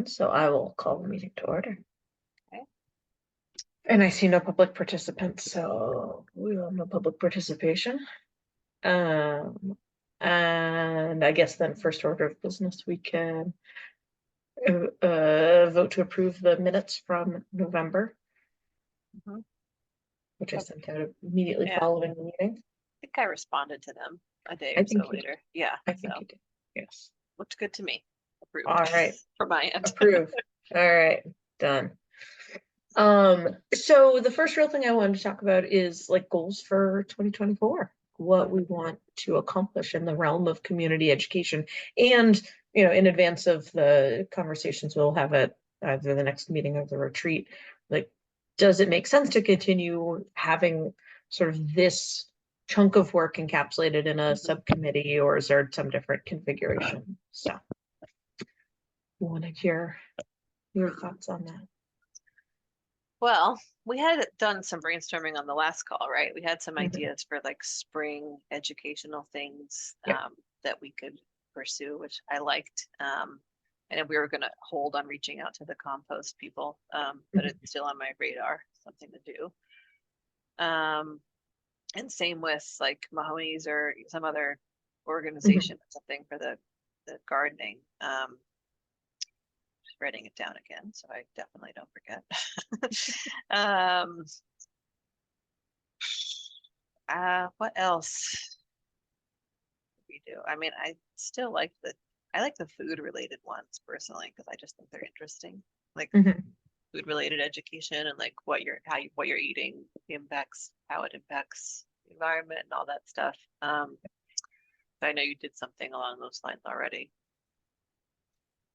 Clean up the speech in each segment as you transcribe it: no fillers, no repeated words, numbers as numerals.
done, so I will call the meeting to order. Okay. And I see no public participants, so we will have no public participation. And I guess then first order of business, we can vote to approve the minutes from November, which I sent out immediately Yeah. following the meeting. I think I responded to them a day I or think so you did. later. Yeah. I think So you did. Yes. looked good to me. Approved. All right. For my end. Approved. All right. Done. So the first real thing I wanted to talk about is like goals for 2024, what we want to accomplish in the realm of community education. And, in advance of the conversations we'll have at either the next meeting or the retreat, like, does it make sense to continue having sort of this chunk of work encapsulated in a subcommittee, or is there some different configuration? So we want to hear your thoughts on that. Well, we had done some brainstorming on the last call, right? We had some Mhm. ideas for like spring educational things Yeah. that we could pursue, which I liked. And we were going to hold on reaching out to the compost people, but it's still on my radar, something to do. And same with like Mahoney's or some other organization, something for the gardening. Just writing it down again, so I definitely don't forget. What else did we do? I mean, I still like the food related ones personally because I just think they're interesting. Like food related education and like what you're eating impacts how it impacts the environment and all that stuff. I know you did something along those lines already.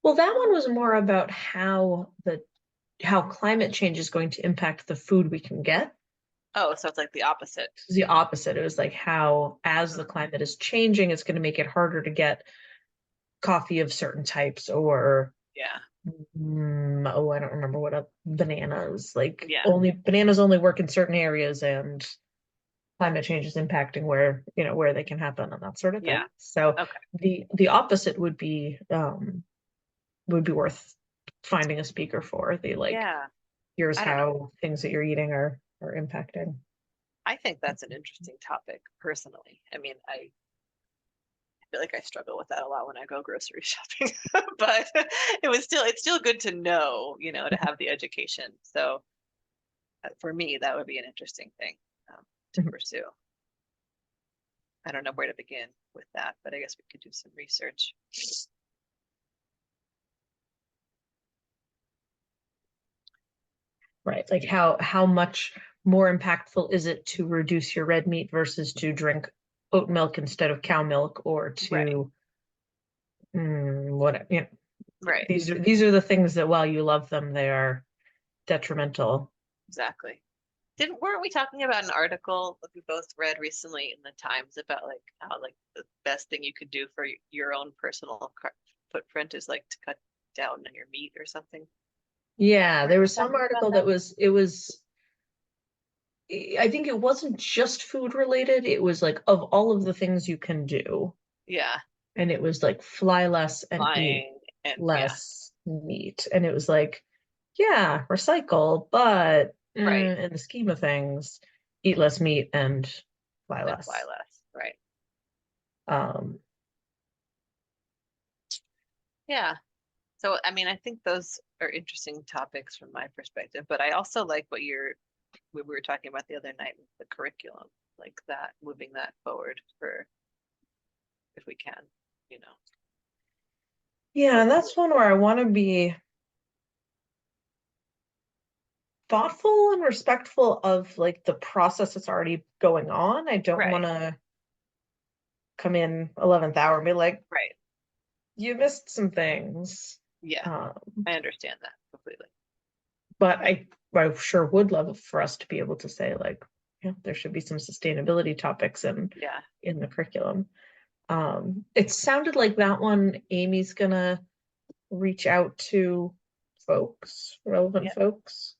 Well, that one was more about how climate change is going to impact the food we can get. Oh, so it's like the opposite. It's the opposite. It was like how, as the climate is changing, it's going to make it harder to get coffee of certain types, or Yeah. I don't remember what bananas. Like Yeah. bananas only work in certain areas, and climate change is impacting where they can happen and that sort of thing. Yeah. So Okay. the opposite would be worth finding a speaker for. Yeah. Here's I don't know. how things that you're eating are impacting. I think that's an interesting topic personally. I mean, I feel like I struggle with that a lot when I go grocery shopping, but it's still good to know, to have the education. So for me, that would be an interesting thing to pursue. I don't know where to begin with that, but I guess we could do some research. Right. Like how much more impactful is it to reduce your red meat versus to drink oat milk instead of cow milk, or to what Right. These are the things that, while you love them, they are detrimental. Exactly. Weren't we talking about an article that we both read recently in the Times about like how like the best thing you could do for your own personal footprint is like to cut down on your meat or something? Yeah, there was some article that I think it wasn't just food related. It was like, of all of the things you can do. Yeah. And it was like, fly less and eat Flying and less meat. And it was like, yeah, recycle, but right. in the scheme of things, eat less meat and fly And less. fly less. Right. Yeah. So I mean, I think those are interesting topics from my perspective, but I also like we were talking about the other night with the curriculum, like that, moving that forward for if we can, Yeah, and that's one where I want to be thoughtful and respectful of like the process that's already going on. I don't want to come in 11th hour and be like, right, you missed some things. Yeah, I understand that completely. But I sure would love for us to be able to say, like, there should be some sustainability topics in the curriculum. It sounded like that one, Amy's gonna reach out to relevant folks.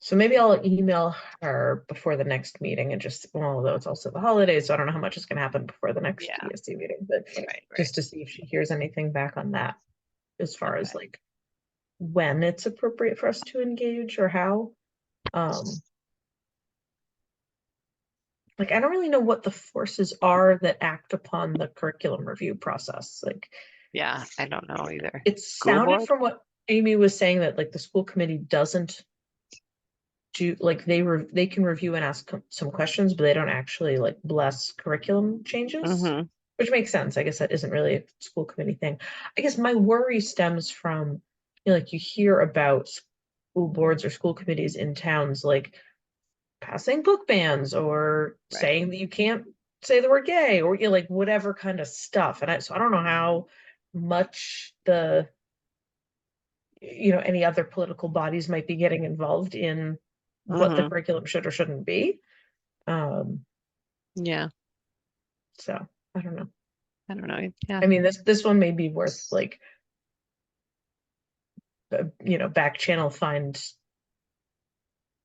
So maybe I'll email her before the next meeting and just, well, although it's also the holidays, so I don't know how much is gonna happen before the next Yeah, ESC meeting, but right, right. just to see if she hears anything back on that as far Okay. as like when it's appropriate for us to engage or how. Um, like I don't really know what the forces are that act upon the curriculum review process. Like Yeah, I don't know either. it School sounded board? from what Amy was saying that like the school committee doesn't do like they can review and ask some questions, but they don't actually like bless curriculum changes, Mm-hmm. which makes sense. I guess that isn't really a school committee thing. I guess my worry stems from, like you hear about school boards or school committees in towns like passing book bans or Right. saying that you can't say the word gay or like whatever kind of stuff. And so I don't know how much any other political bodies might be getting involved in what the Mm-hmm. curriculum should or shouldn't be. Um, Yeah, so I don't know. I don't know. Yeah. I mean, this one may be worth like back channel find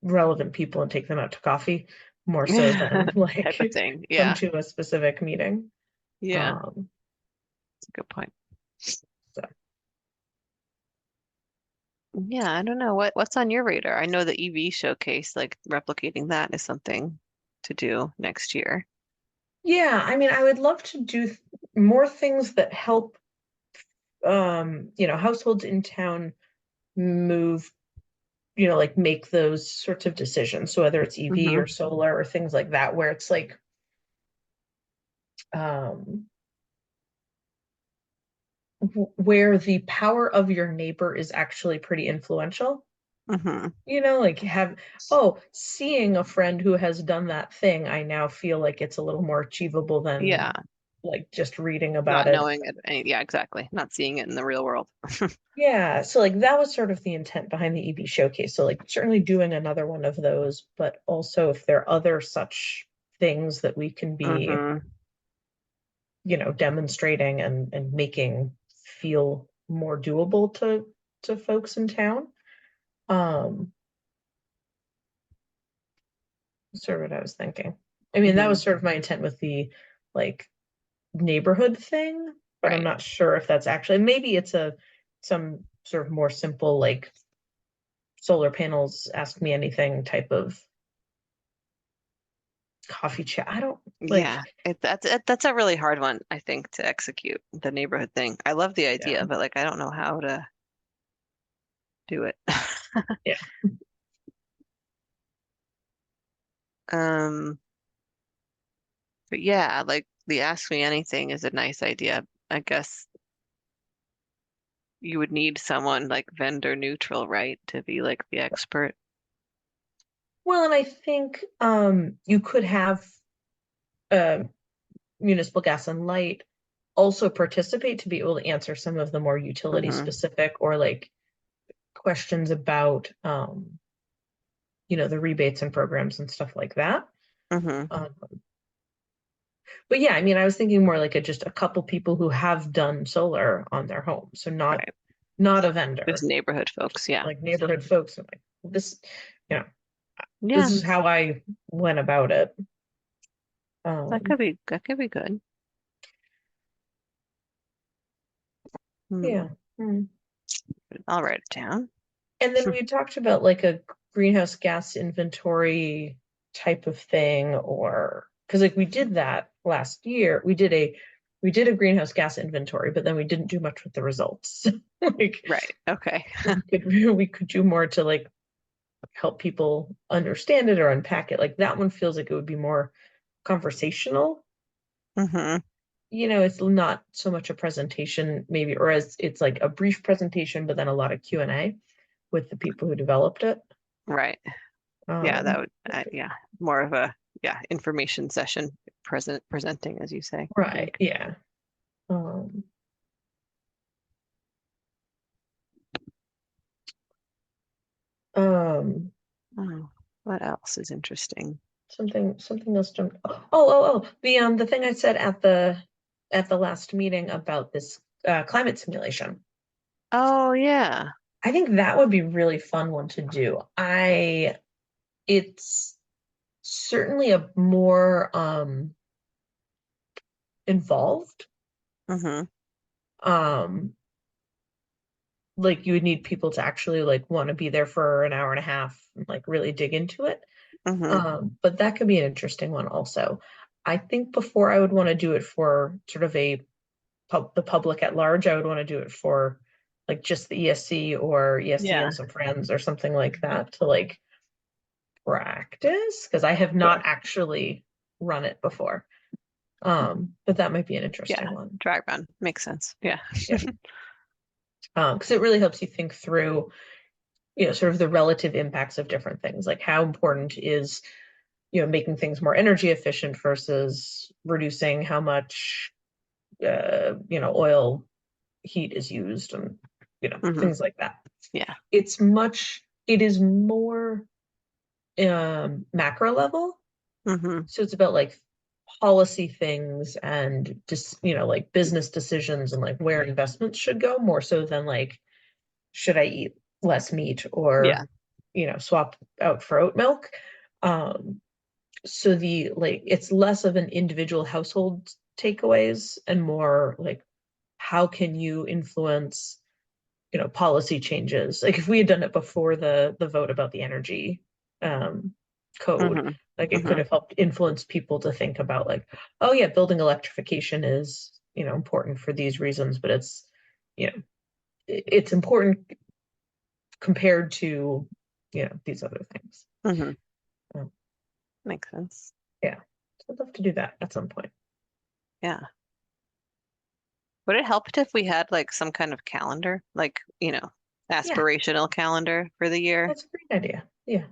relevant people and take them out to coffee more so than Type like of thing. come Yeah. to a specific meeting. Yeah. Um, That's a good point. so Yeah, I don't know what's on your radar. I know the EV showcase, like replicating that is something to do next year. yeah, I mean, I would love to do more things that help households in town move, like make those sorts of decisions. So whether it's EV Mm-hmm. or solar or things like that, where it's like um where the power of your neighbor is actually pretty influential. Mm-hmm. Like seeing a friend who has done that thing, I now feel like it's a little more achievable Yeah. than like just reading about Not it. knowing it. Yeah, exactly. Not seeing it in the real world. Yeah, so like that was sort of the intent behind the EB showcase. So like certainly doing another one of those, but also if there are other such things that we can be, Mm-hmm. demonstrating and making feel more doable to folks in town. Um, sort of what I was thinking. I mean, that Mm-hmm. was sort of my intent with the like neighborhood thing, but I'm Right. not sure if that's actually maybe it's some sort of more simple like solar panels ask me anything type of coffee chat. I don't Yeah. like, That's a really hard one, I think, to execute, the neighborhood thing. I love the yeah, idea, but like I don't know how to do it. yeah. Um, but yeah, like the ask me anything is a nice idea. I guess you would need someone like vendor neutral, right, to be like the expert. Well, and I think you could have uh municipal gas and light also participate to be able to answer some of the more utility Mm-hmm. specific or like questions about the rebates and programs and stuff like that. Mm-hmm. Um, but yeah, I mean, I was thinking more like just a couple people who have done solar on their home, so not Right. not a Just vendor, neighborhood folks. Yeah. like neighborhood folks. And like this, you know, Yeah, this is how I went about it. Um, that could be good. Hmm. yeah. Hmm. I'll write it down. And then we talked about like a greenhouse gas inventory type of thing, or because like we did that last year. We did a greenhouse gas inventory, but then we didn't do much with the results. Like Right. Okay. we could do more to like help people understand it or unpack it. Like that one feels like it would be more conversational. Mm-hmm. It's not so much a presentation, maybe, or as it's like a brief presentation, but then a lot of Q&A with the people who developed it. Right. Yeah, that Um, would yeah, more of a information session presenting as you say, I right, think. yeah. Um, um, Oh, what else is interesting? something else. Oh, the thing I said at the last meeting about this climate simulation. Oh yeah. I think that would be really fun one to do. it's certainly a more involved. Mm-hmm. Like you would need people to actually like want to be there for an hour and a half and like really dig into it. Mm-hmm. But that could be an interesting one also. I think before I would want to do it for sort of the public at large, I would want to do it for like just the ESC or ESC Yeah, and some friends or something like that to like practice because I have sure. not actually run it before. But that might be an Yeah, interesting one. drag run makes sense. Yeah. Yeah. Because it really helps you think through, sort of the relative impacts of different things. Like how important is, making things more energy efficient versus reducing how much, oil heat is used and, Mm-hmm. things like that. Yeah. It is more macro level. Mm-hmm. So it's about like policy things and just, like business decisions and like where investments should go more so than like, should I eat less meat Yeah. or, swap out for oat milk? Um, so the like it's less of an individual household takeaways and more like how can you influence, policy changes. Like if we had done it before the vote about the energy um code, Mm-hmm. like it could Mm-hmm. have helped influence people to think about like, oh yeah, building electrification is, important for these reasons, but it's, it's important compared to, these other things. Mm-hmm. Um, Makes sense. yeah. So I'd love to do that at some point. Yeah. Would it help if we had like some kind of calendar, like, Yeah, aspirational calendar for the year, that's a great idea. Yeah.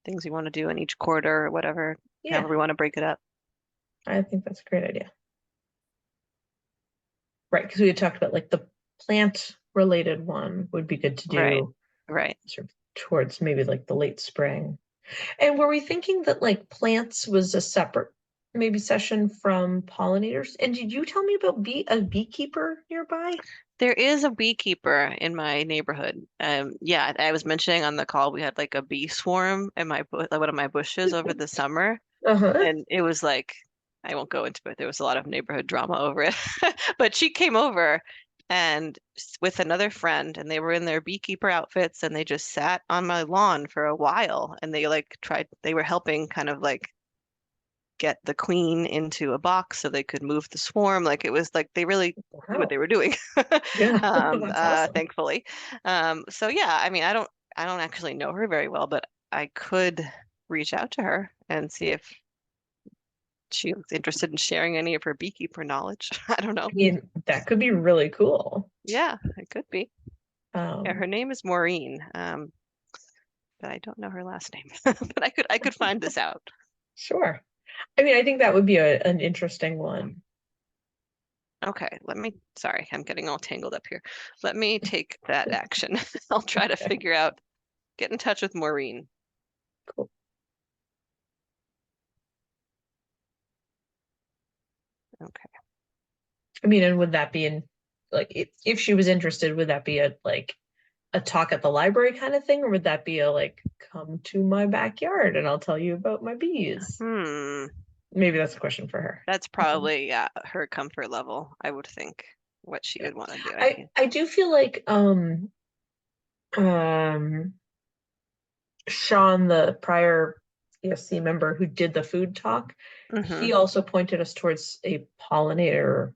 things you want to do in each quarter or whatever, Yeah. however we want to break it up. I think that's a great idea. Right, because we had talked about like the plant related one would be good to Right. do Right. sort of towards maybe like the late spring. And were we thinking that like plants was a separate maybe session from pollinators? And did you tell me about a beekeeper nearby? There is a beekeeper in my neighborhood. Yeah, I was mentioning on the call we had like a bee swarm in one of my bushes over the summer, Uh-huh. and it was like I won't go into it. There was a lot of neighborhood drama over it, but she came over and with another friend, and they were in their beekeeper outfits, and they just sat on my lawn for a while, and they like tried. They were helping kind of like get the queen into a box so they could move the swarm. Like it was like they really knew what Wow. they were doing. Yeah, that's awesome. Thankfully. So yeah, I mean, I don't actually know her very well, but I could reach out to her and see if she was interested in sharing any of her beekeeper knowledge. I don't know. I mean, that could be really cool. Yeah, it could be. Yeah, Um, her name is Maureen, but I don't know her last name. But I could find this out. sure. I mean, I think that would be an interesting one. Okay, sorry, I'm getting all tangled up here. Let me take that action. I'll try to figure out, get in touch with Maureen. Cool. Okay. I mean, and would that be in like if she was interested, would that be a like a talk at the library kind of thing, or would that be a like come to my backyard and I'll tell you about my bees? Hmm. Maybe that's a question for her. That's probably, yeah, her comfort level, I would think, what she Yeah. would want to do. I do feel like um Sean, the prior ESC member who did the food talk, Mm-hmm. he also pointed us towards a pollinator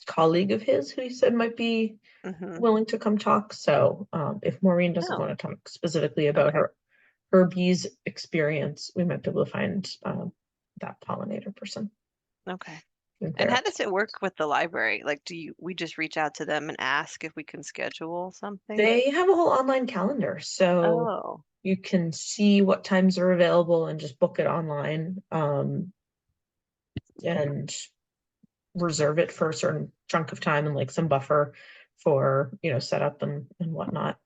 colleague of his who he said might be Mm-hmm. willing to come talk. So if Maureen doesn't Oh, want to talk specifically about okay. her bees experience, we might be able to find that pollinator person. Okay. If And they're how up to does it work with the library? Like, we just reach out to them and ask if we can schedule something? They have a whole online calendar, so Oh. you can see what times are available and just book it online and reserve it for a certain chunk of time and like some buffer for setup and whatnot.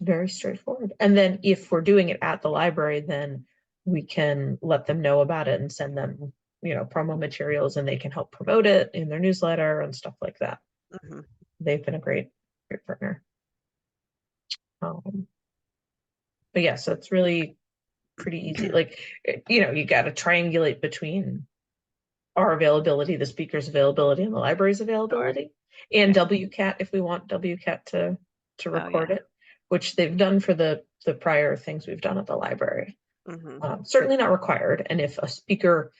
Very straightforward. And then if we're doing it at the library, then we can let them know about it and send them promo materials and they can help promote it in their newsletter and stuff like that. Mm-hmm. They've been a great partner. Um, but yeah, so it's really pretty easy. Like, you got to triangulate between our availability, the speaker's availability, and the library's Sure. availability, and Yeah. WCAT if we want WCAT to Oh record yeah. it, which they've done for the prior things we've done at the library. Mm-hmm. Certainly not required. And if a speaker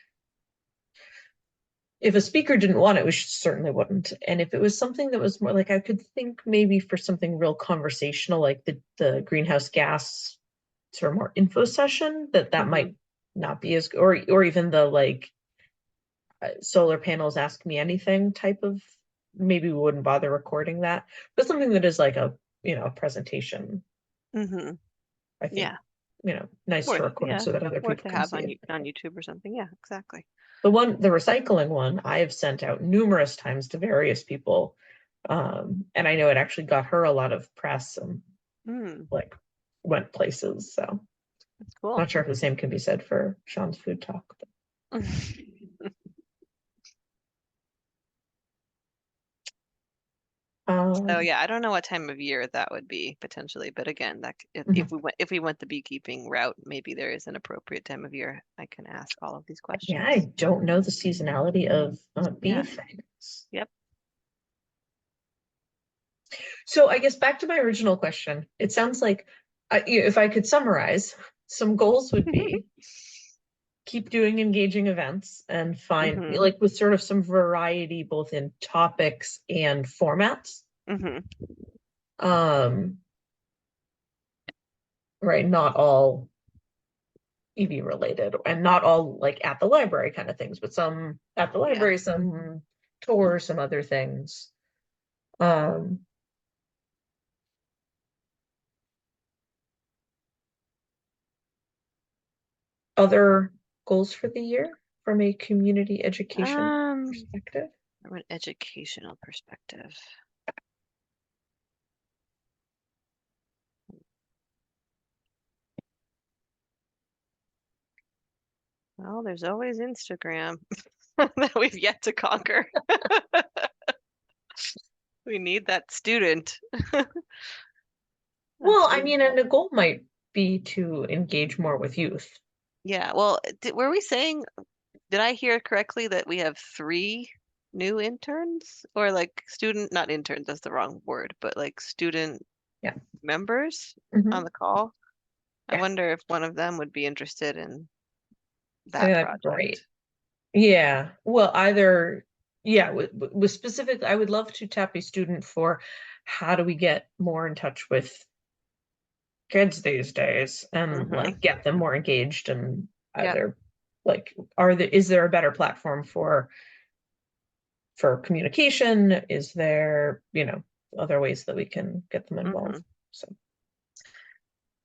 didn't want it, we certainly wouldn't. And if it was something that was more like, I could think maybe for something real conversational, like the greenhouse gas sort of more info session, that Mm-hmm. might not be as, or even the like solar panels ask me anything type of, maybe we wouldn't bother recording that, but something that is like a presentation, Mm-hmm. I think, Yeah. nice to Worth, record yeah. so that other Worth people to can have see it. on YouTube or something. Yeah, exactly. The recycling one, I have sent out numerous times to various people. And I know it actually got her a lot of press and Mm, like went places. So that's cool. not sure if the same can be said for Sean's food talk. But, So yeah, I don't know what time of year that would be potentially, but again, mhm. if we went the beekeeping route, maybe there is an appropriate time of year I can ask all of these Yeah, I questions. don't know the seasonality of bee Yeah. things. Yep. So I guess back to my original question, it sounds like if I could summarize, some goals would be keep doing engaging events and find Mm-hmm. like with sort of some variety both in topics and formats. Mm-hmm. Um, right, not all EV related and not all like at the library kind of things, but some at the Yeah. library, some tours, some other things. Um, Other goals for the year from a community education Um, perspective? from an educational perspective. Well, there's always Instagram that we've yet to conquer. We need that student. Well, That's I really mean, and the goal might be to engage more with youth. yeah. Well, were we saying, did I hear correctly that we have three new interns or like student, not interns, that's the wrong word, but like student Yeah. members on Mhm. the call? I Yeah. wonder if one of them would be interested in I think that that'd be great. project. Yeah. Well, either, yeah, with specific, I would love to tap a student for how do we get more in touch with kids these days and Mm-hmm. like get them more engaged and Yep. either like is there a better platform for communication? Is there, other ways that we can get them Mm-hmm. involved? So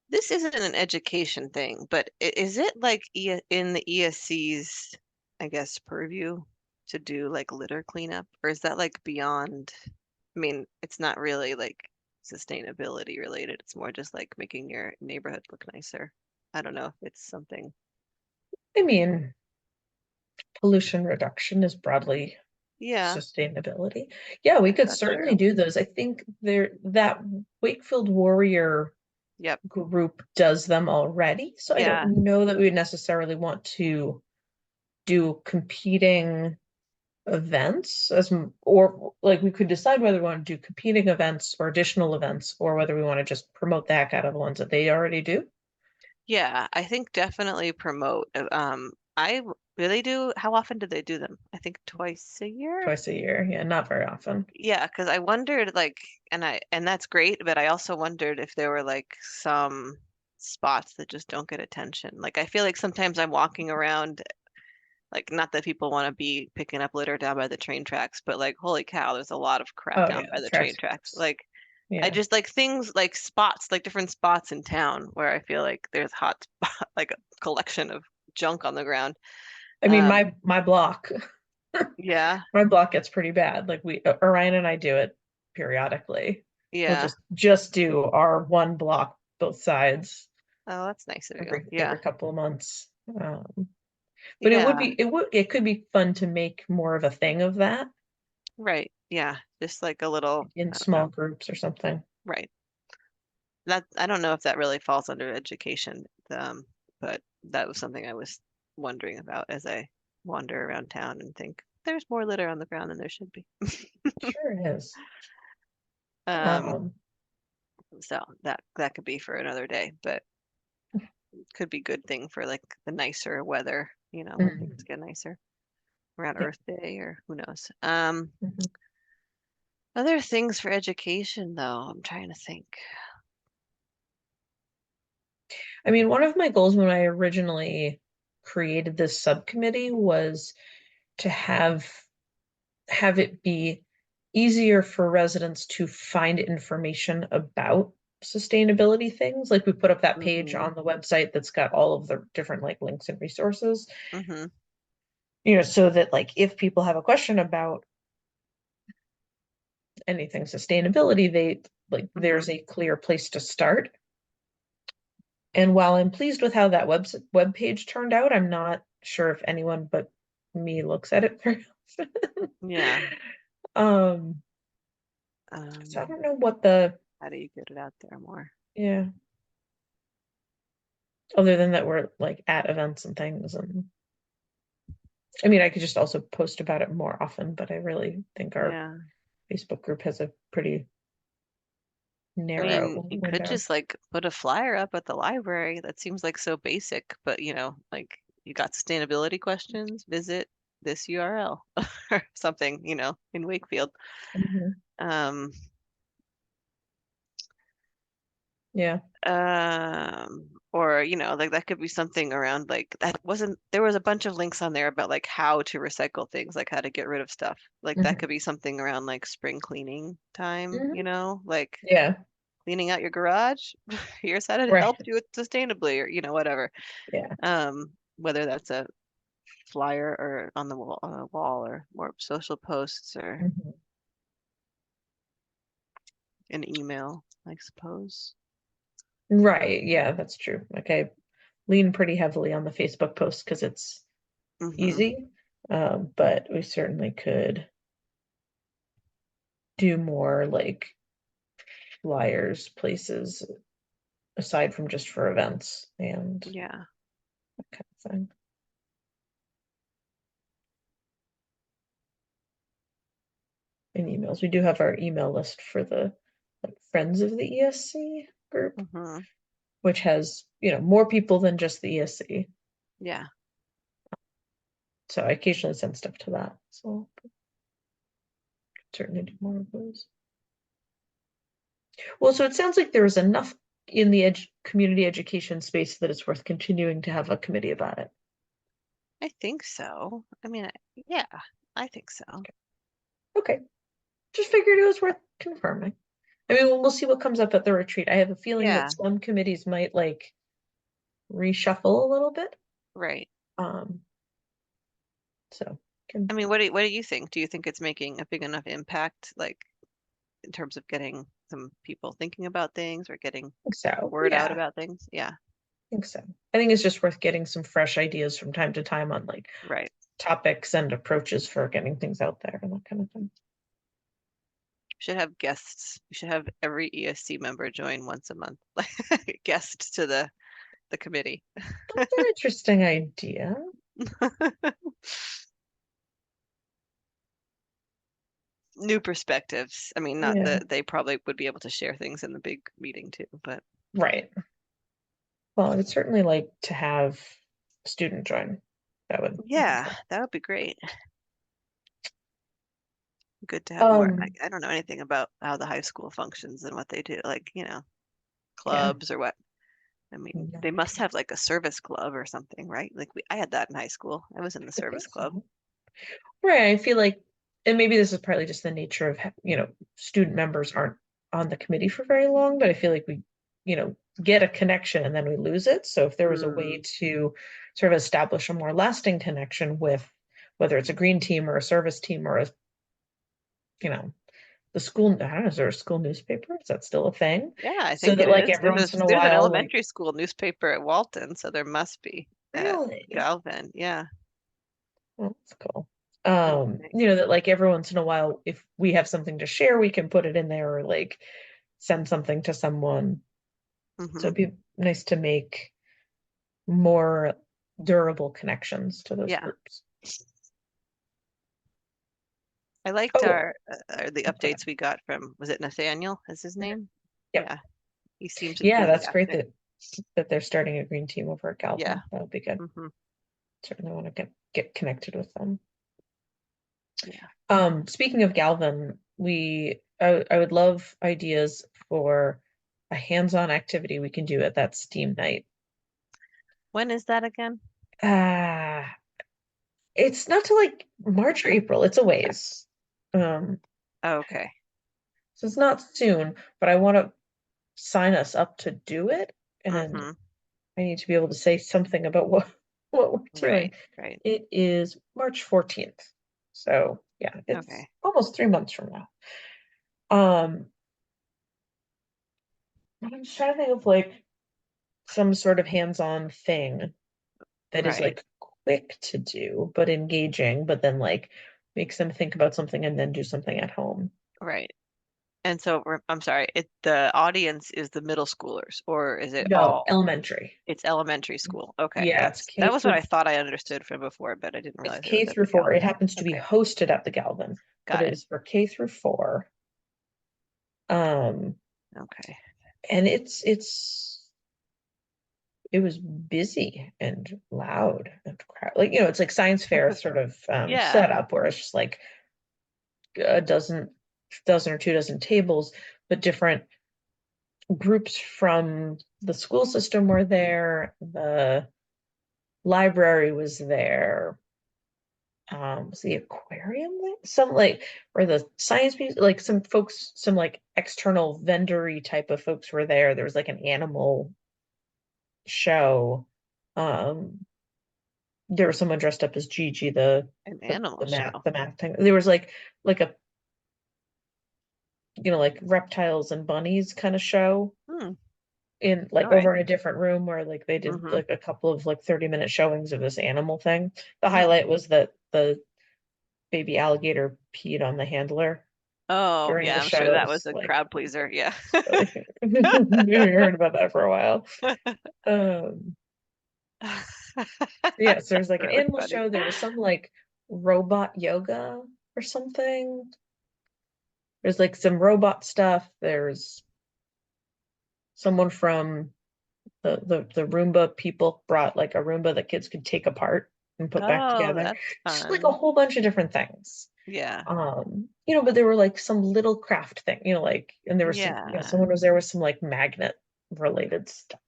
This isn't an education thing, but is it like in the ESC's, I guess, purview to do like litter cleanup, or is that like beyond? I mean, it's not really like sustainability related. It's more just like making your neighborhood look nicer. I don't know if it's something. I mean, pollution reduction is broadly Yeah, sustainability. Yeah, I we guess could that's certainly true. do those. I think that Wakefield Warrior Yep. group does them already. So I Yeah. don't know that we would necessarily want to do competing events or like we could decide whether we want to do competing events or additional events or whether we want to just promote the heck out of the ones that they already do Yeah, I think definitely promote. I really do. How often do they do them? I think twice a year. twice a year. Yeah, not very often. Yeah, because I wondered like, and that's great, but I also wondered if there were like some spots that just don't get attention. Like I feel like sometimes I'm walking around, like not that people want to be picking up litter down by the train tracks, but like holy cow, there's a lot of crap Oh down yeah, by the the trash train tracks. pickups. Like I Yeah. just like things like spots, like different spots in town where I feel like there's hot spot, like a collection of junk on the ground. I mean, Um, my block, yeah, my block gets pretty bad. Like Orion and I do it periodically. We'll yeah. just do our one block, both sides, Oh, that's nice of you. every Yeah, couple of months. But yeah. it could be fun to make more of a thing of that Right. Yeah. Just like a little, in I don't small know. groups or something. Right. that I don't know if that really falls under education, but that was something I was wondering about as I wander around town and think there's more litter on the ground than there should be. Sure is. Um, Um, so that could be for another day, but could be good thing for like the nicer weather, when things mm, get nicer around yeah. Earth Day or who knows. Mhm. Other things for education though, I'm trying to think. I mean, one of my goals when I originally created this subcommittee was to have it be easier for residents to find information about sustainability things. Like we put up that page Mm-hmm. on the website that's got all of the different like links and resources, Mm-hmm. so that like if people have a question about anything sustainability, they like Mm-hmm. there's a clear place to start. And while I'm pleased with how that web page turned out, I'm not sure if anyone but me looks at it very often. Yeah. Um, so I Um, don't know what the how do you get it out there more? yeah, other than that we're like at events and things. And I mean, I could just also post about it more often, but I really think our Yeah. Facebook group has a pretty I mean, narrow you could window. just like put a flyer up at the library. That seems like so basic, but like you got sustainability questions, visit this URL or something, in Wakefield. Mhm. Um, Yeah. or like that could be something around like that wasn't there was a bunch of links on there about like how to recycle things, like how to get rid of stuff. Like that Mhm. could be something around like spring cleaning time, Mhm. like Yeah. cleaning out your garage. Here's how to Right. help do it sustainably, or whatever. Yeah. Whether that's a flyer or on a wall or more social posts or Mhm. an email, I suppose. Right. Yeah, that's true. Like I lean pretty heavily on the Facebook post because it's Mm-hmm. easy. But we certainly could do more like flyers, places aside from just for events and Yeah. that kind of thing. And emails. We do have our email list for the like Friends of the ESC group, Mm-hmm. which has, more people than just the ESC. Yeah. So I occasionally send stuff to that. So I'll certainly do more of those. Well, so it sounds like there is enough in the community education space that it's worth continuing to have a committee about it. I think so. I mean, yeah, I think so. Okay. Just figured it was worth confirming. I mean, we'll see what comes up at the retreat. I have a feeling that Yeah, some committees might like reshuffle a little bit. right. Um, so I can mean, what do you think? Do you think it's making a big enough impact, like in terms of getting some people thinking about things or getting think the so. word out Yeah, I about things? Yeah, think so. I think it's just worth getting some fresh ideas from time to time on like right. topics and approaches for getting things out there and that kind of thing. Should have guests. We should have every ESC member join once a month, like guest to the committee. That's an interesting idea. New perspectives. I mean, not Yeah, that they probably would be able to share things in the big meeting too, but right. Well, I would certainly like to have a student join. That would be yeah, fun. that would be great. Good to have more. I, Um, I don't know anything about how the high school functions and what they do, like, yeah, clubs or what. I mean, no they must idea. have like a service club or something, right? Like I had that in high school. I was in the I service think club. so. Right. I feel like, and maybe this is partly just the nature of, student members aren't on the committee for very long, but I feel like we, get a connection and then we lose it. So if there was a way Mm, to sort of establish a more lasting connection with whether it's a green team or a service team or you know, the school, I don't know, is there a school newspaper? Is that still a thing? yeah, I So think it that like is. every once in a There's an while, like elementary school newspaper at Walton, so there must be at really, Galvin. Yeah, well, that's cool. that would be nice. That like every once in a while, if we have something to share, we can put it in there or like send something to someone. So Hmm. it'd be nice to make more durable connections to those Yeah. groups. I liked Oh, the go ahead. updates we got from, was it Nathaniel? Is his Mhm. name? Yep. Yeah, he seemed Yeah, that's great enthusiastic. that they're starting a green team over at Yeah. Galvin. That would be good. Hmm. Certainly want to get connected with them. Yeah. Speaking of Galvin, I would love ideas for a hands-on activity we can do at that STEAM night. When is that again? Ah, it's not till like March or April. It's a ways. Um, Okay. so it's not soon, but I want to sign us up to do it, and Hmm. I need to be able to say something about what we're doing. Right. Right. It is March 14th. So yeah, it's Okay. almost 3 months from now. Um, I'm just trying to think of like some sort of hands-on thing that is Right. like quick to do, but engaging, but then like makes them think about something and then do something at home. Right. And so I'm sorry, the audience is the middle schoolers, or is it No, all? elementary. It's elementary school. Okay, Yeah, that was what I thought I understood from before, but I didn't It's realize it K was at through the four. It Galvin. happens to be Okay, hosted at the Galvin, but got it it. is for K through 4. Um, Okay. and it was busy and loud and like it's like science fair sort of Yeah. setup where it's just like a dozen or 2 dozen tables, but different groups from the school system were there. The library was there. Was the aquarium there? Some like or the science piece, like some folks, some like external vendory type of folks were there. There was like an animal show. Um, there was someone dressed up as Gigi, An the animal the math show. the math thing. There was like a like reptiles and bunnies kind of show Hmm. in All like right. over in a different room where like they did Mm-hmm. like a couple of like 30-minute showings of this animal thing. The Hmm. highlight was that the baby alligator peed on the handler Oh, during yeah, the I'm sure that was shows. a Like crowd pleaser. Yeah. really, we heard about that for a while. Um, yeah, so there's like an Really animal funny. show. There was some like robot yoga or something. There's like some robot stuff. There's someone from the Roomba people brought like a Roomba that kids could take apart and put back Oh, together. that's Just like a fun. whole bunch of different things. Yeah. But there were like some little craft thing, like, and there was some, Yeah. someone was there with some like magnet related stuff.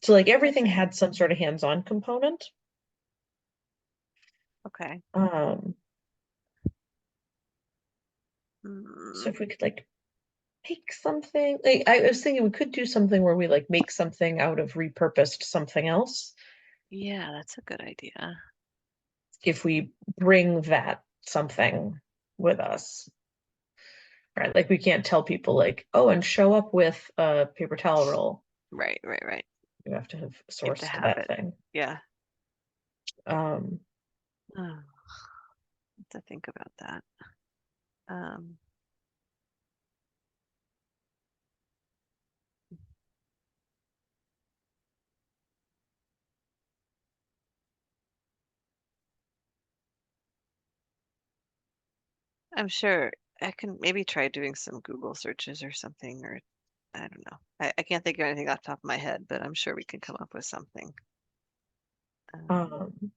So like everything Okay. had some sort of hands-on component. Okay. Um, so Mm, if we could like make something, like I was thinking we could do something where we like make something out of repurposed something else yeah, that's a good idea. if we bring that something with us. Right. Like we can't tell people like, oh, and show up with a paper towel roll. Right, right, right. You have to have You have to sourced have that it. thing. Yeah. Um, Oh, to think about that. Um, I'm sure I can maybe try doing some Google searches or something, or I don't know. I can't think of anything off the top of my head, but I'm sure we can come up with something. Um, um,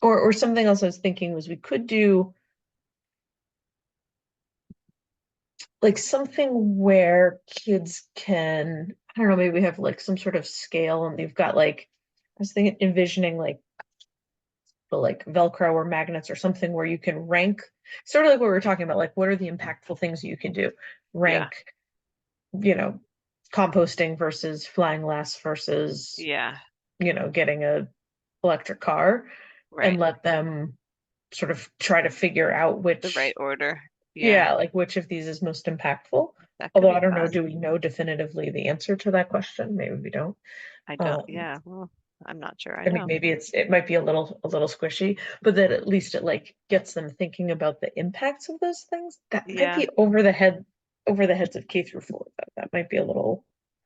or something else I was thinking was we could do like something where kids can, I don't know, maybe we have like some sort of scale and they've got like, I was thinking, envisioning like the like Velcro or magnets or something where you can rank, sort of like what we were talking about, like what are the impactful things you can do? yeah, Rank, you know, composting versus flying less versus, yeah, getting a electric car and right. let them sort of try to figure out The right which, order. Yeah, yeah, like which of these is most impactful. that could Although be I don't know, fun. do we know definitively the answer to that question? Maybe we don't. I don't, Um, yeah, well, I'm not sure I I mean, know. maybe it might be a little squishy, but that at least it like gets them thinking about the impacts of those things. That might Yeah, be over the heads of K through 4, though. That might be a little.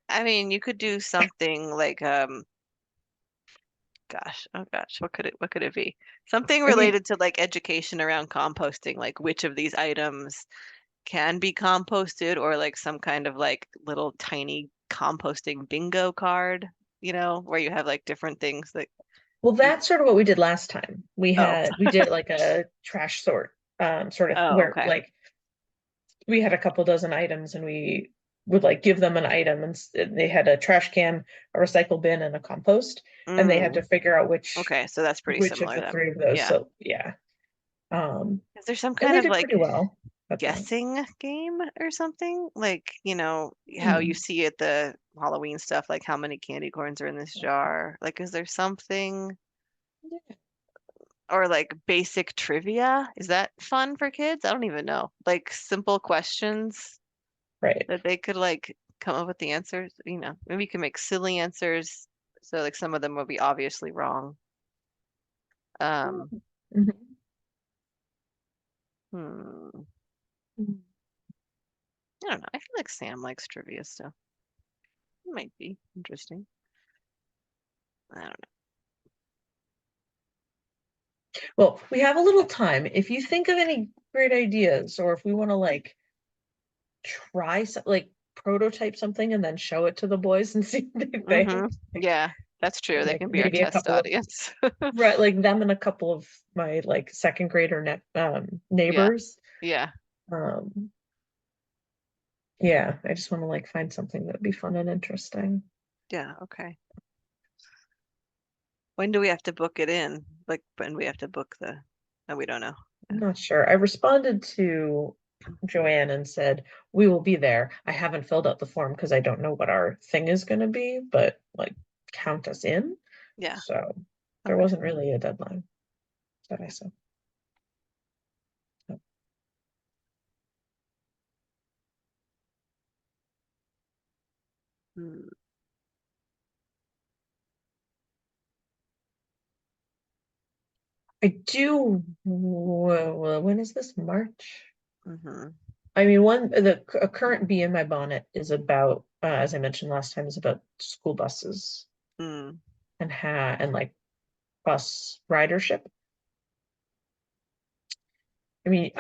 I mean, you could do something like oh gosh, what could it be? Something I mean, related to like education around composting, like which of these items can be composted, or like some kind of like little tiny composting bingo card, where you have like different things that well, you that's sort of what we did last time. oh We did like a trash sort, sort of oh where okay. like we had a couple dozen items and we would like give them an item and they had a trash can, a recycle bin, and a compost, and they had to Mm, figure out okay, so that's pretty which of similar the then. three of those. Yeah. So yeah, um, Is there some and kind they of did like pretty well at that. guessing game or something? Like, how you Hmm. see at the Halloween stuff, like how many candy corns are in this jar? Like, is there something, or like basic trivia? Is that fun for kids? I don't even know. Like simple questions Right. that they could like come up with the answers, maybe you can make silly answers. So like some of them will be obviously wrong. Um, Mhm. hmm, I don't know. I feel like Sam likes trivia stuff. It might be interesting. I don't Well, we have a little time. If you think of any great ideas, or if we want to like try some, like prototype something and then show it to the boys and see what they know. think, Yeah, that's true. They like can be our maybe a test couple of audience. right, like them and a couple of my like second grader Yeah, neighbors. yeah, Um, yeah, I just want to like find something that'd be fun and interesting. yeah. Okay. When do we have to book it in? Like when we have to book the? No, we don't know. I'm Yeah. not sure. I responded to Joanne and said, we will be there. I haven't filled out the form because I don't know what our thing is going to be, but like count us in. Yeah. So there Okay. wasn't really a deadline that I said. So Mm, I do, when is this? March? mm-hmm. I mean, a current bee in my bonnet is about, as I mentioned last time, is about school buses Mm, and like bus ridership. I mean,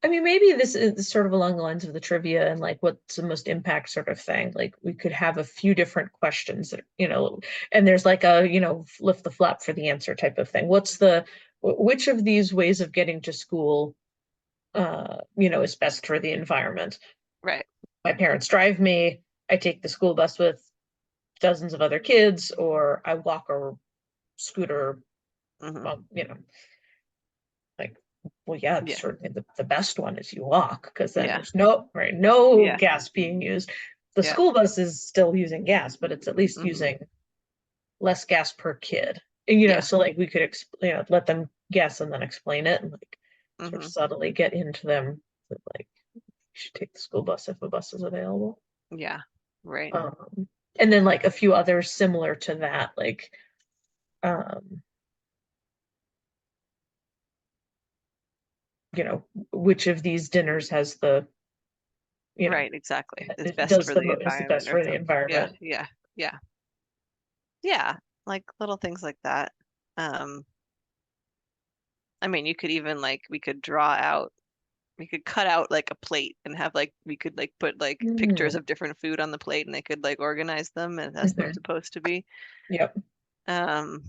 I mean, maybe this is sort of along the lines of the trivia and like what's the most impact sort of thing. Like we could have a few different questions that, and there's like a, lift the flap for the answer type of thing. Which of these ways of getting to school, is best for the environment? right. My parents drive me, I take the school bus with dozens of other kids, or I walk or scooter, Mm-hmm. like, well, yeah, Yeah. certainly the best one is you walk because then Yeah. there's no Yeah. gas being used. The Yeah. school bus is still using gas, but it's at least Mm-hmm. using less gas per kid. Yeah. So like we could let them guess and then explain it and like sort of Mm-hmm. subtly get into them that like you should take the school bus if a bus is available. Yeah. Right. Um, and then like a few others similar to that, like um, which of these dinners has the, you know, Right. Exactly. It's it best does for the is the environment best or for the something. Yeah. environment. Yeah. Yeah. Yeah. Like little things like that. Um, I mean, you could even like we could cut out like a plate and have like we could like put like pictures Mm. of different food on the plate and they could like organize them as they're Mhm. supposed to be. Yep. Um,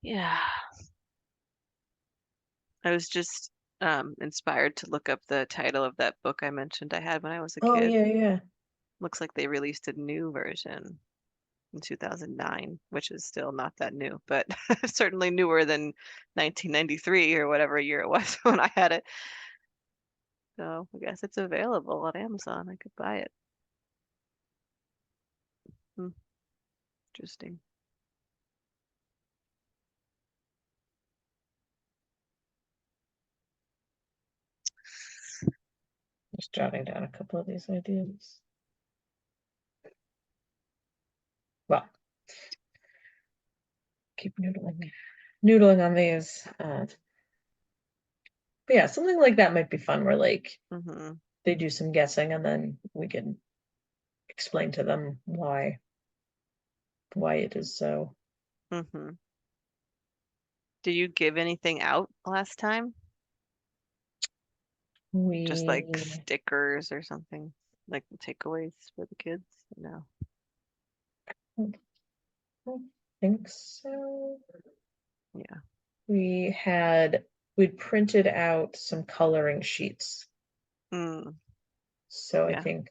yeah, I was just inspired to look up the title of that book I mentioned I had when I was a Oh kid. yeah, yeah. Looks like they released a new version in 2009, which is still not that new, but certainly newer than 1993 or whatever year it was when I had it. So I guess it's available on Amazon. I could buy it. Hmm, interesting. Just jotting down a couple of these ideas. Well, keep noodling on these. yeah, something like that might be fun where like Hmm. they do some guessing and then we can explain to them why it is so. Hmm. Do you give anything out last time? Just like We stickers or something, like takeaways for the kids? No. don't think so. Yeah. We'd printed out some coloring sheets. Mm, So I yeah. think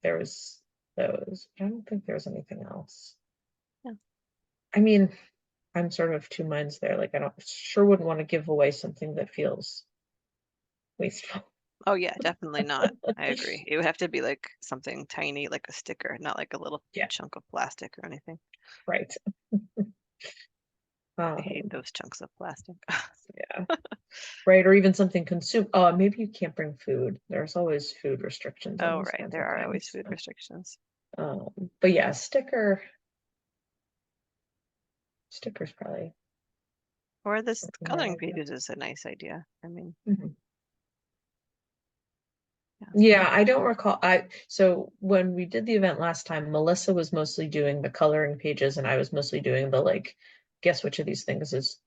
there was those. I don't think there was anything else. Yeah. I mean, I'm sort of of two minds there. Like I don't sure wouldn't want to give away something that feels wasteful. Oh yeah, definitely not. I agree. It would have to be like something tiny, like a sticker, not like a little Yeah, chunk of plastic or anything. right. I hate Um, those chunks of plastic. yeah, right. Or even something consume. Oh, maybe you can't bring food. There's always food restrictions on Oh, those right. kinds There of are always things. food restrictions. But yeah, stickers probably Or this something more coloring ideal. pages is a nice idea. I mean, Mhm. yeah. Yeah, I don't recall. So when we did the event last time, Melissa was mostly doing the coloring pages, and I was mostly doing the like, guess which of these things is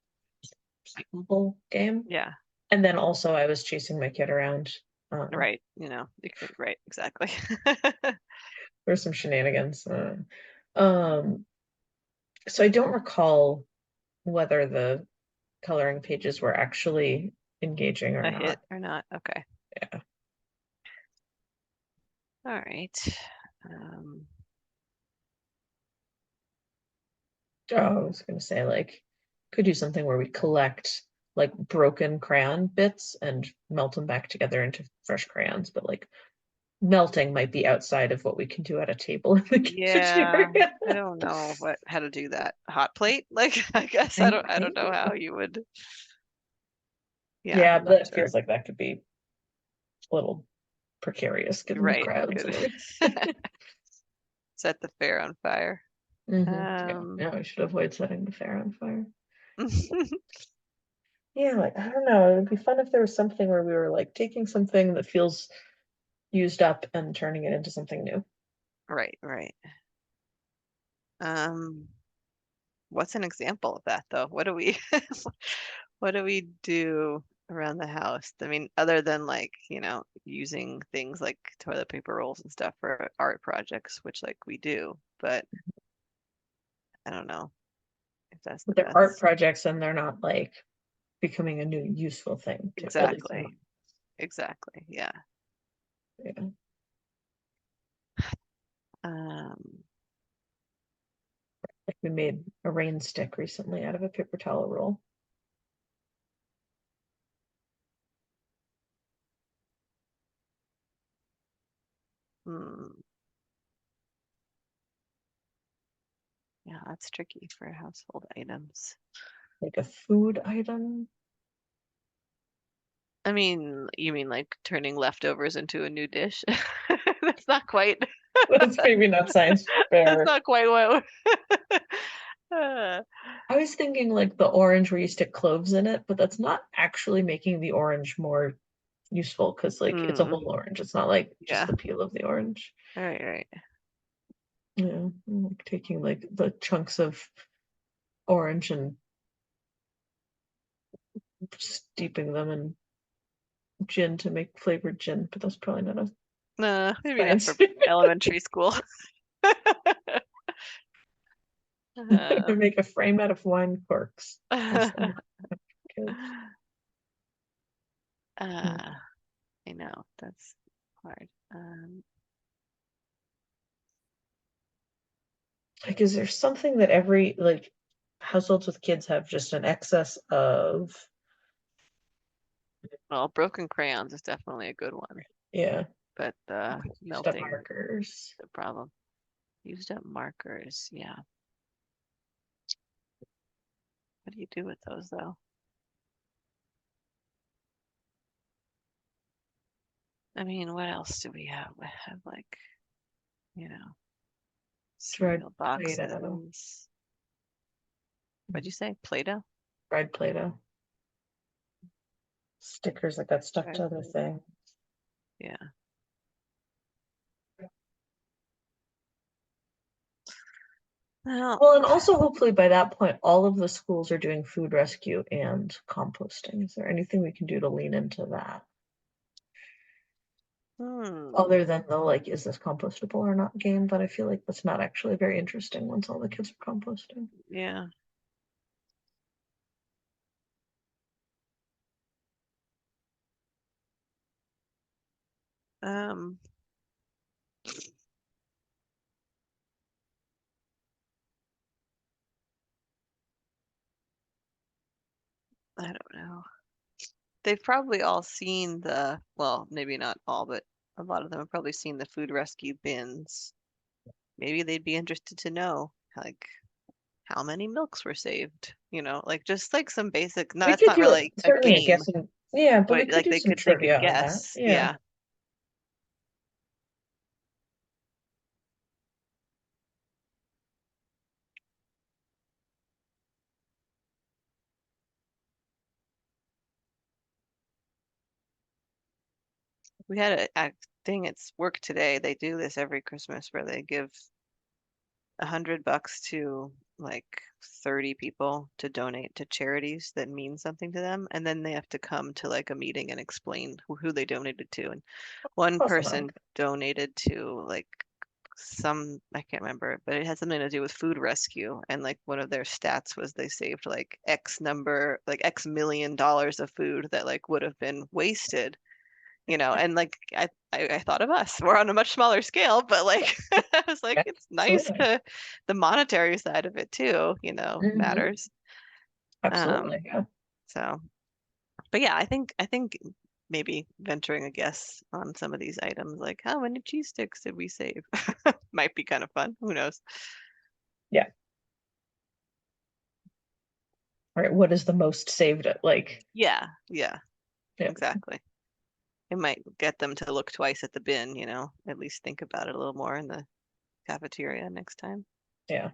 recyclable game. Yeah, And then also I was chasing my kid around right. Right, exactly. for some shenanigans. Um, so I don't recall whether the coloring pages were actually engaging or A hit not. or not? Okay. Yeah. All right. Um, Oh, I was gonna say like could do something where we collect like broken crayon bits and melt them back together into fresh crayons, but like melting might be outside of what we can do at a table in the yeah, cafeteria. I don't know how to do that. Hot plate? Like, I guess I don't know how Maybe. you would. Yeah, Yeah, I'm but not that sure. feels like that could be a little precarious given the Right. crowds Good. and everything. Set the fair on fire. Yeah, Um, yeah, we should avoid setting the fair on fire. Yeah, like I don't know. It would be fun if there was something where we were like taking something that feels used up and turning it into something new. right, right. Um, what's an example of that though? What do we what do we do around the house? I mean, other than like, using things like toilet paper rolls and stuff for art projects, which like we do, but I don't know if that's But the they're art best. projects and they're not like becoming a new useful thing to at least not. Exactly. Exactly. Yeah. Yeah. Um, Like we made a rain stick recently out of a paper towel roll. hmm, yeah, that's tricky for household items. Like a food item. I mean, you mean like turning leftovers into a new dish? That's not quite. That's maybe not science That's fair. not quite what. Uh, I was thinking like the orange where you stick cloves in it, but that's not actually making the orange more useful because like it's a mm, whole orange. It's not like just yeah. the peel of the orange. Right, right. Like taking like the chunks of orange and steeping them in gin to make flavored gin, but that's probably not a Maybe not science. for elementary school. Uh, Make a frame out of wine corks. That's not kids. I know that's hard. Like, is there something that every like households with kids have just an excess of? Well, broken crayons is definitely a good one, Yeah, but used up melting markers. the problem. Used up markers. Yeah. What do you do with those though? I mean, what else do we have? We have like, you know, Dried cereal Play-Doh. boxes. What'd you say? Play-Doh? Dried Play-Doh. stickers that got stuck to other Right. things. Yeah. Well, Well, and also hopefully by that point, all of the schools are doing food rescue and composting. Is there anything we can do to lean into that? Other than the like, is this compostable or not game? But I feel like that's not actually very interesting once all the kids are composting. yeah. Um, I don't know. They've probably all seen well, maybe not all, but a lot of them have probably seen the food rescue bins. Maybe they'd be interested to know, like, how many milks were saved, like just like some basic, no, We that's could not do really a certainly a game, guessing. Yeah, but we but could like do some they could trivia on that. guess. Yeah. Yeah. We had a thing at work today. They do this every Christmas where they give $100 to like 30 people to donate to charities that mean something to them, and then they have to come to like a meeting and explain who they donated to. And one Close enough. person donated to like I can't remember, but it had something to do with food rescue. And like one of their stats was they saved like X million dollars of food that like would have been wasted, and like I thought of us. We're on a much smaller scale, but like I was like, Yeah, it's nice absolutely. to the monetary side of it too, Mhm. matters. Absolutely. Um, Yeah. so but yeah, I think maybe venturing a guess on some of these items, like how many cheese sticks did we save? Might be kind of fun. Who knows? Yeah. All right. What is the most saved at like? Yeah, yeah, Yeah. exactly. It might get them to look twice at the bin, at least think about it a little more in the cafeteria next time. Yeah.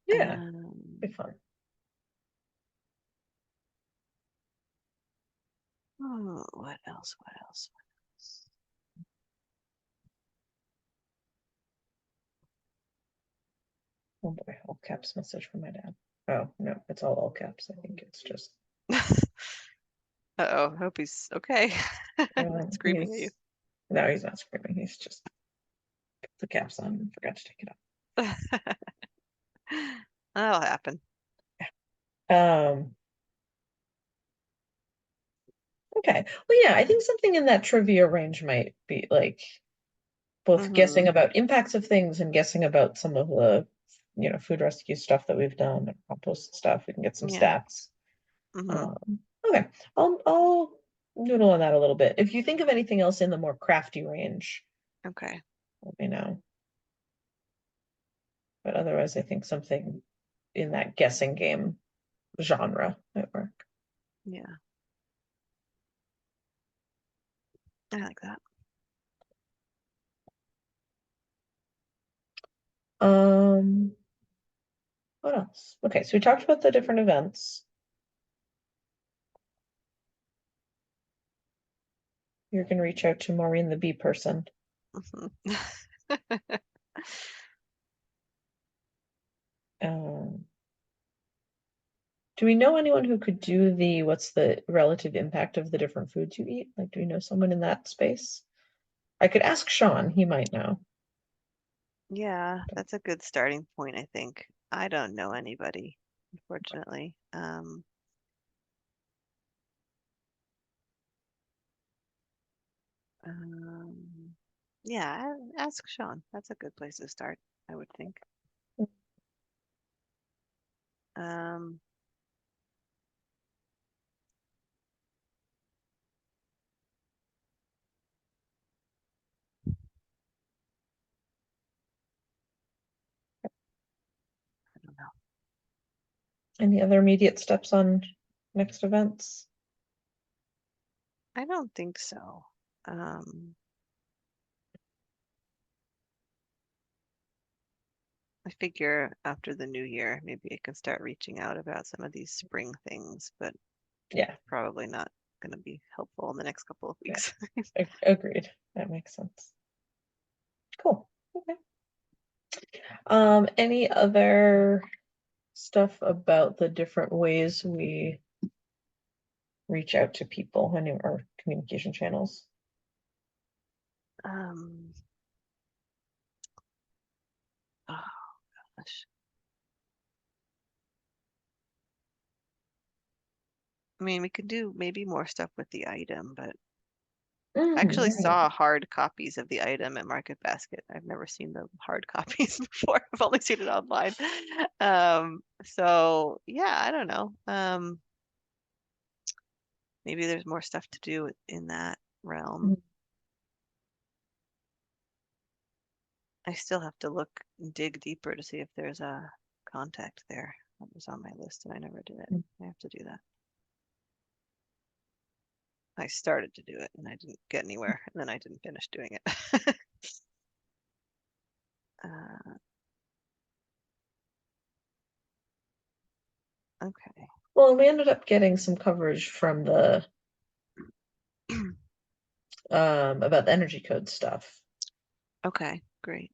Yeah. Be Um, fun. oh, what else? What else? What else? Oh boy, all caps message from my dad. Oh no, it's all caps. I think it's just Uh-oh, hope he's okay. Not screaming at you. he's no, he's not screaming. He's just put the caps on and forgot to take it That'll happen. off. Okay. Well, yeah, I think something in that trivia range might be like both Mm-hmm. guessing about impacts of things and guessing about some of the, food rescue stuff that we've done and compost stuff. We can get some Yeah. stats. Mm-hmm. Okay. I'll noodle on that a little bit. If you think of anything else in the more crafty range, Okay. let me know. But otherwise, I think something in that guessing game genre might work. Yeah. I like that. Um, what else? Okay, so we talked about the different events. You're gonna reach out to Maureen, the bee person. Mm-hmm. Um, do we know anyone who could do what's the relative impact of the different foods you eat? Like, do we know someone in that space? I could ask Sean, he might know. Yeah, that's a good starting point, I think. I don't know anybody, unfortunately. Um, yeah, ask Sean. That's a good place to start, I would think. Um, I don't know. Any other immediate steps on next events? I don't think so. Um, I figure after the new year, maybe I can start reaching out about some of these spring things, but Yeah, probably not going to be helpful in the next couple of yeah, weeks. agreed. That makes sense. Cool. Okay. Any other stuff about the different ways we reach out to people and our communication channels? Um, oh gosh. I mean, we could do maybe more stuff with the item, but I actually Right. saw hard copies of the item at Market Basket. I've never seen the hard copies before. I've only seen it online. So yeah, I don't know. Maybe there's more stuff to do in that realm. Mhm. I still have to look and dig deeper to see if there's a contact there. That was on my list and I never did it. I have to do that. I started to do it and I didn't get anywhere, and then I didn't finish doing it. Uh, okay. Well, we ended up getting some coverage from the about the energy code stuff. Okay, great.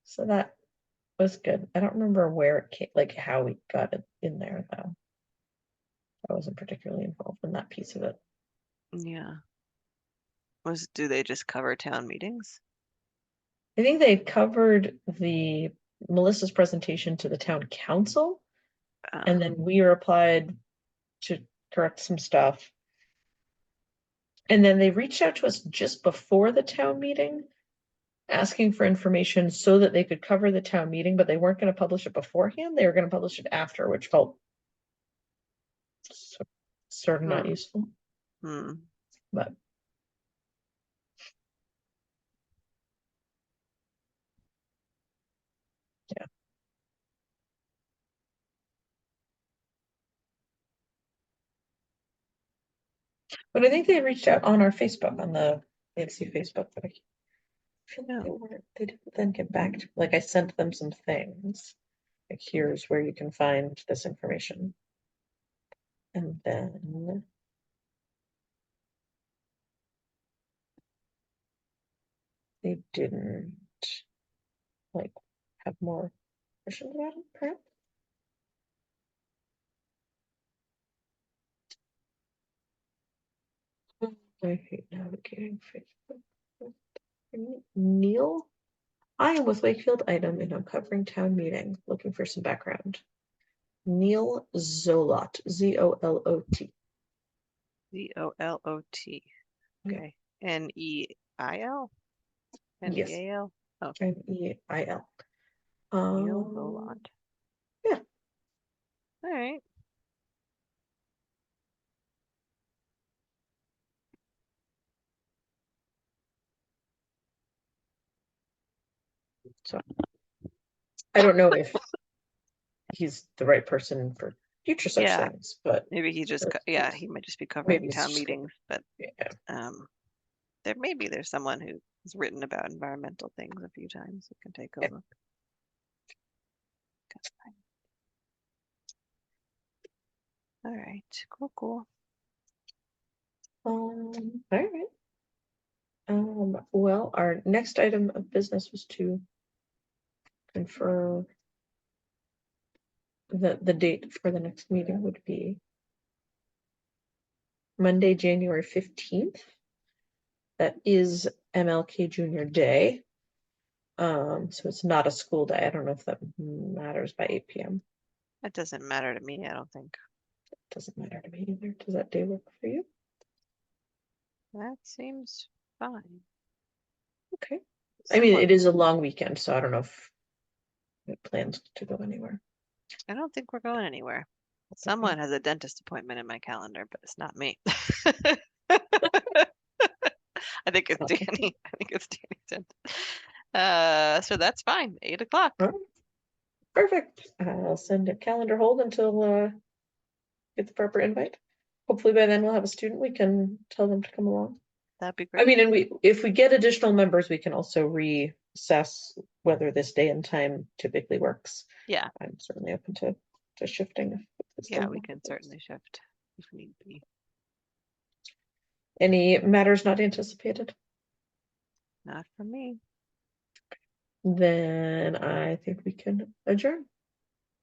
So that was good. I don't remember where it came, like how we got it in there though. I wasn't particularly involved in that piece of it. Yeah. Do they just cover town meetings? I think they covered the Melissa's presentation to the town council, Uh, and then we replied to correct some stuff. And then they reached out to us just before the town meeting, asking for information so that they could cover the town meeting, but they weren't going to publish it beforehand. They were going to publish it after, which felt sort of not hmm, useful. hmm. But yeah. But I think they reached out on our Facebook, on the AFC Facebook, but I feel like Yeah. they didn't then get back to, like I sent them some things. Like here's where you can find this information. And then they didn't like have more questions about it, perhaps. I hate navigating Facebook. Neil, I am with Wakefield Item and I'm covering town meeting, looking for some background. Neil Zolot, Zolot. Zolot. Yeah. Okay. Neil? Yes, Neal? Okay. Neil. Neil Zolot. Yeah. All right. So I don't know if he's the right person for future such Yeah. things, but Maybe he just, yeah, he might just be covering maybe it's town just, meetings, but yeah. um, there's someone who has written about environmental things a few times who can take a Yeah. look. All right. Cool, cool. All right. Well, our next item of business was to confirm that the date for the next meeting would be Monday, January 15th. That is MLK Junior Day. So it's not a school day. I don't know if that matters by 8 p.m. That doesn't matter to me, I don't think. Doesn't matter to me either. Does that day work for you? That seems fine. Okay. I mean, Someone, it is a long weekend, so I don't know if we have plans to go anywhere. I don't think we're going anywhere. Okay. Someone has a dentist appointment in my calendar, but it's not me. I think it's Danny. I think it's Danny's dentist. So that's fine. 8 o'clock. All right. Perfect. I'll send a calendar hold until get the proper invite. Hopefully by then we'll have a student. We can tell them to come along. That'd be I great. mean, and if we get additional members, we can also assess whether this day and time typically works. Yeah, I'm certainly open to shifting. if this yeah, doesn't we work. can certainly shift if need be. Any matters not anticipated? Not for me. Then I think we can adjourn.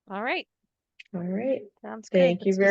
All right, All right. sounds good. Thank you Let's very